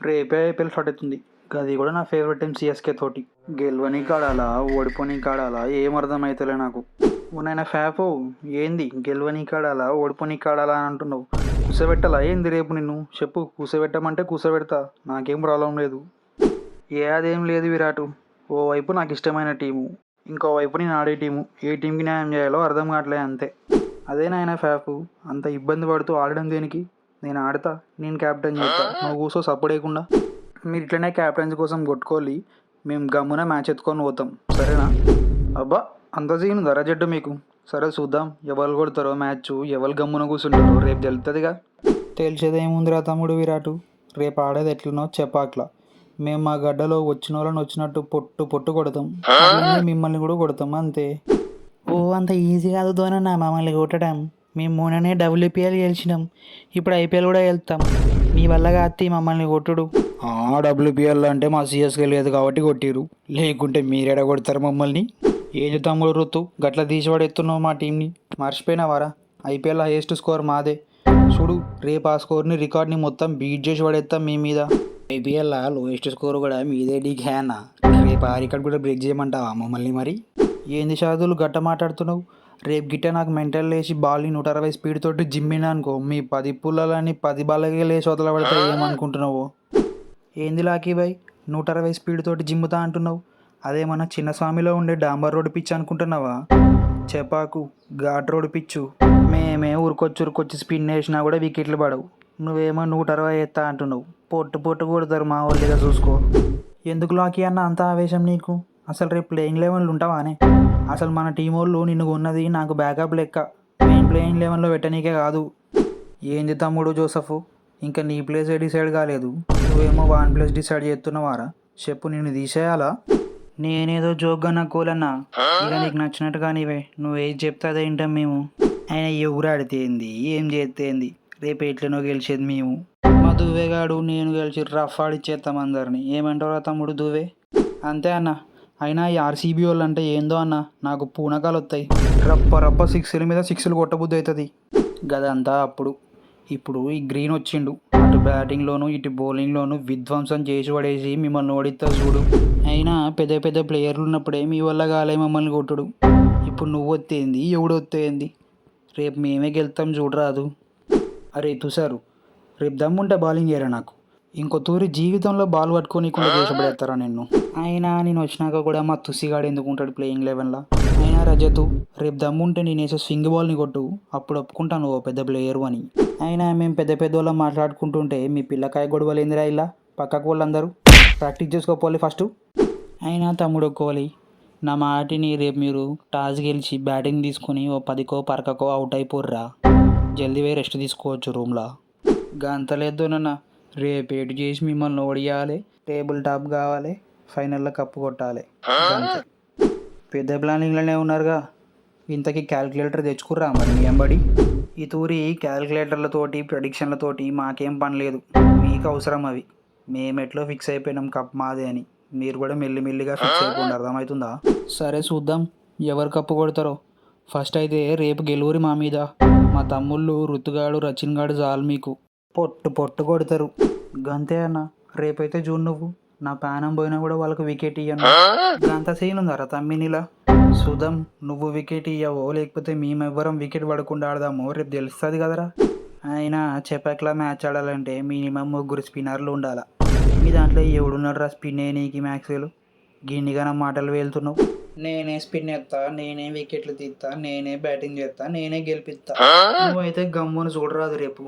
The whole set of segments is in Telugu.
రేపే ఐపీఎల్ స్టార్ట్ అవుతుంది. అది కూడా నా ఫేవరెట్ టీం సిఎస్కే తోటి. గెలవని కాడాలా ఓడిపోని కాడాలా ఏం అర్థమైతలే నాకు. నాయన ఫ్యాఫో ఏంది గెలవని కాడాలా ఓడిపోని కాడాలా అని అంటున్నావు? కూసబెట్టాలా ఏంది రేపు నిన్ను? చెప్పు, కూసబెట్టమంటే కూసబెడతా, నాకేం ప్రాబ్లం లేదు. అదేం లేదు విరాటు. ఓవైపు నాకు ఇష్టమైన టీము, ఇంకోవైపు నేను ఆడే టీము. ఏ టీంకి న్యాయం చేయాలో అర్థం కావట్లేదు అంతే. అదే నాయన ఫ్యాఫు, అంత ఇబ్బంది పడుతూ ఆడడం దేనికి? నేను ఆడతా, నేను క్యాప్టెన్ చేస్తా, నువ్వు కూసో సపోర్ట్ మీరు ఇట్లనే క్యాప్టెన్స్ కోసం కొట్టుకోవాలి, మేము గమ్మున మ్యాచ్ ఎత్తుకొని పోతాం, సరేనా? అబ్బా, అంత సీన్ ధర జట్టు మీకు. సరే చూద్దాం, ఎవరు కొడతారో మ్యాచ్, ఎవరు గమ్మున కూర్చుంటారో రేపు తెలుస్తుందిగా. తెలిసేదేముందిరా తమ్ముడు విరాటు, రేపు ఆడేది ఎట్లనో చెప్పాట్లా. మేము మా గడ్డలో వచ్చిన వాళ్ళని వచ్చినట్టు పొట్టు పొట్టు కొడతాం, అలానే మిమ్మల్ని కూడా కొడతాం అంతే. ఓ అంత ఈజీ కాదు ధోనన్న మమ్మల్ని కొట్టడం. మేము మొన్ననే డబ్ల్యూపీఎల్ గెలిచినాం, ఇప్పుడు ఐపీఎల్ కూడా వెళ్తాం. మీ వల్ల కాత్తి మమ్మల్ని కొట్టుడు. డబ్ల్యూపీఎల్ అంటే మా సిఎస్కే లేదు కాబట్టి కొట్టిరు, లేకుంటే మీరేడ కొడతారు మమ్మల్ని? ఏంటి తమ్ముడు రుతు గట్ల తీసిపడేస్తున్నావు మా టీంని? మర్చిపోయినావారా? ఐపీఎల్ హైయెస్ట్ స్కోర్ మాదే. చూడు, రేపు ఆ స్కోర్ని రికార్డ్ని మొత్తం బీట్ చేసి పడేస్తాం మీ మీద. ఐపీఎల్ లోయెస్ట్ స్కోర్ కూడా మీదే డీకే అన్న. రేపు ఆ రికార్డ్ కూడా బ్రేక్ చేయమంటావా మమ్మల్ని? మరి ఏంది షాదులు గట్ట మాట్లాడుతున్నావు? రేపు గిట్ట నాకు మెంటల్ లేచి బాల్ని 160 స్పీడ్ తోటి జిమ్మినా అనుకో, మీ 10 పుల్లలని 10 బాలకే లేచి వదలబడతా. ఏమనుకుంటున్నావు? ఏంది లాకీ బాయ్, 160 స్పీడ్ తోటి జిమ్ముతా అంటున్నావు? అదేమన్నా చిన్న స్వామిలో ఉండే డాంబర్ రోడ్ పిచ్ అనుకుంటున్నావా? చెప్పాకు, ఘాట్ రోడ్ పిచ్చు. మేమే ఉరుకొచ్చి స్పిన్ వేసినా కూడా వికెట్లు పడవు. నువ్వేమో 160 ఎత్తా అంటున్నావు. పొట్టు పొట్టు కొడతారు మా వాళ్ళుగా, చూసుకో. ఎందుకు లాకీ అన్న అంత ఆవేశం నీకు? అసలు రేపు ప్లేయింగ్ లెవెన్లు ఉంటావానే? అసలు మన టీం వాళ్ళు నిన్ను ఉన్నది నాకు బ్యాకప్ లెక్క, మెయిన్ ప్లేయింగ్ లెవెన్లో పెట్టనీకే కాదు. ఏంది తమ్ముడు జోసఫ్, ఇంకా నీ ప్లేసే డిసైడ్ కాలేదు, నువ్వేమో వన్ ప్లేస్ డిసైడ్ చేస్తున్నావారా? చెప్పు, నిన్ను తీసేయాలా? నేనేదో జోక్గా నక్కోలన్నా, ఇక నీకు నచ్చినట్టుగా నీవే, నువ్వేది చెప్తే అదే వింటాం మేము. ఆయన ఎవరు ఆడితే ఏంది, ఏం చేస్తే ఏంది, రేపు ఎట్లనో గెలిచేది మేము. మా దువ్వేగాడు నేను గెలిచి రఫ్ ఆడిచ్చేస్తాం అందరిని. ఏమంటారా తమ్ముడు దువ్వే? అంతే అన్న. అయినా ఈ ఆర్సీబీ వాళ్ళు అంటే ఏందో అన్న, నాకు పూనకాలు వస్తాయి. రప్ప సిక్స్ల మీద సిక్స్లు కొట్టబుద్ధి అవుతుంది. గదంతా అప్పుడు. ఇప్పుడు ఈ గ్రీన్ వచ్చిండు, అటు బ్యాటింగ్లోను ఇటు బౌలింగ్లోను విధ్వంసం చేసి పడేసి మిమ్మల్ని ఓడిస్తా చూడు. అయినా పెద్ద పెద్ద ప్లేయర్లు ఉన్నప్పుడే మీ వల్ల కాలే మమ్మల్ని కొట్టుడు. ఇప్పుడు నువ్వు వస్తేంది, ఎవడు వస్తేంది? రేపు మేమే గెలుతాం చూడరాదు. అరే తుషారు, రేపు దమ్ముంటే బౌలింగ్ చేయరా నాకు. ఇంకో తూరి జీవితంలో బాల్ పట్టుకొని కూడా చేసబడేస్తారా నిన్ను? అయినా నేను వచ్చినాక కూడా మా తుసిగాడు ఎందుకు ఉంటాడు ప్లేయింగ్ లెవెన్లో? అయినా రజతు, రేపు దమ్ముంటే నేను వేసే స్వింగ్ బాల్ని కొట్టు, అప్పుడు ఒప్పుకుంటాను ఓ పెద్ద ప్లేయరు అని. అయినా మేము పెద్ద వాళ్ళం మాట్లాడుకుంటుంటే మీ పిల్లకాయ గొడవలు ఏందిరా? ఇలా పక్కకు వాళ్ళందరూ ప్రాక్టీస్ చేసుకోవాలి ఫస్ట్. అయినా తమ్ముడు కోహ్లీ, నా మాటిని, రేపు మీరు టాస్ గెలిచి బ్యాటింగ్ తీసుకొని ఓ 10కో 11కో అవుట్ అయిపోర్రా, జల్దీ పోయి రెస్ట్ తీసుకోవచ్చు రూమ్లో. గంతలేద్దోనన్నా, రేపేటు చేసి మిమ్మల్ని ఓడియాలి, టేబుల్ టాప్ కావాలి, ఫైనల్లో కప్పు కొట్టాలి. అంతే. పెద్ద ప్లానింగ్లోనే ఉన్నారుగా. ఇంతకీ క్యాలిక్యులేటర్ తెచ్చుకుర్రా మరి మీ ఎంబడి? ఈ తూరి క్యాలిక్యులేటర్లతోటి ప్రెడిక్షన్లతోటి మాకేం పని లేదు, మీకు అవసరం అవి. మేమెట్లో ఫిక్స్ అయిపోయినాం కప్ మాదే అని, మీరు కూడా మెల్లిమెల్లిగా ఫిక్స్ అయిపోండి, అర్థమవుతుందా? సరే చూద్దాం ఎవరు కప్పు కొడతారో. ఫస్ట్ అయితే రేపు గెలువురి మా మీద. మా తమ్ముళ్ళు రుతుగాడు రచిన్ గాడు చాలు మీకు, పొట్టు పొట్టు కొడతారు. గంతే అన్న. రేపైతే జూన్ నువ్వు, నా ప్రాణం పోయినా కూడా వాళ్ళకు వికెట్ ఇయ్యను. గంత సీన్ ఉందారా తమ్మినిలా? చూద్దాం, నువ్వు వికెట్ ఇయ్యవో లేకపోతే మేమెవ్వరం వికెట్ పడకుండా ఆడదామో రేపు తెలుస్తుంది కదరా. అయినా చెప్పకలా మ్యాచ్ ఆడాలంటే మినిమం 3 స్పిన్నర్లు ఉండాలా. మీ దాంట్లో ఎవడున్నాడు రా స్పిన్ నీకు మ్యాక్స్వెల్? గిన్నిగా నా మాటలు వెళ్తున్నావు. నేనే స్పిన్ ఎత్తా, నేనే వికెట్లు తీస్తా, నేనే బ్యాటింగ్ చేస్తా, నేనే గెలిపిస్తా. నువ్వైతే గమ్మును చూడరాదు రేపు.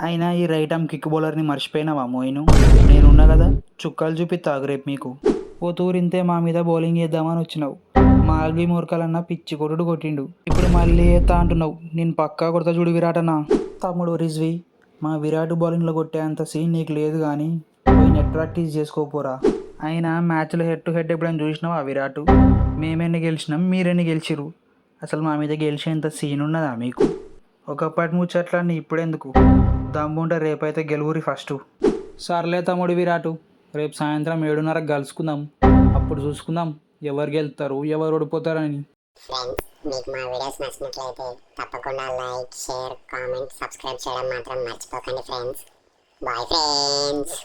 అయినా ఈ రైట్ ఆర్మ్ కిక్ బౌలర్ని మర్చిపోయినావా మోయిను? నేనున్నా కదా, చుక్కలు చూపిస్తాగు రేపు మీకు. ఓ తూరింతే మా మీద బౌలింగ్ చేద్దామని వచ్చినావు, మా ఆల్బీ మూర్ఖాలన్నా పిచ్చి కొట్టుడు కొట్టిండు, ఇప్పుడు మళ్ళీ ఎత్తా అంటున్నావు. నేను పక్కా కొడతా చూడు విరాటన్నా. తమ్ముడు రిజ్వి, మా విరాట్ బౌలింగ్లో కొట్టే అంత సీన్ నీకు లేదు కానీ పోయి నెట్ ప్రాక్టీస్ చేసుకోపోరా. అయినా మ్యాచ్లో హెడ్ టు హెడ్ ఎప్పుడైనా చూసినావా విరాట్? మేమెన్ని గెలిచినాం, మీరెన్ని గెలిచిరు? అసలు మా మీద గెలిచేంత సీన్ ఉన్నదా మీకు? ఒకప్పటి ముచ్చట్లన్నీ ఇప్పుడెందుకు? దమ్ముంటే రేపైతే గెలువురి ఫస్ట్. సర్లే తమ్ముడు విరాటు, రేపు సాయంత్రం 7:30 కలుసుకుందాం, అప్పుడు చూసుకుందాం ఎవరు గెలుస్తారు ఎవరు ఓడిపోతారని. ఫ్రెండ్స్, మీకు మా వీడియోస్ నచ్చినట్లయితే తప్పకుండా లైక్, షేర్, కామెంట్, సబ్స్క్రైబ్ చేయడం మాత్రం మర్చిపోకండి ఫ్రెండ్స్. Bye friends.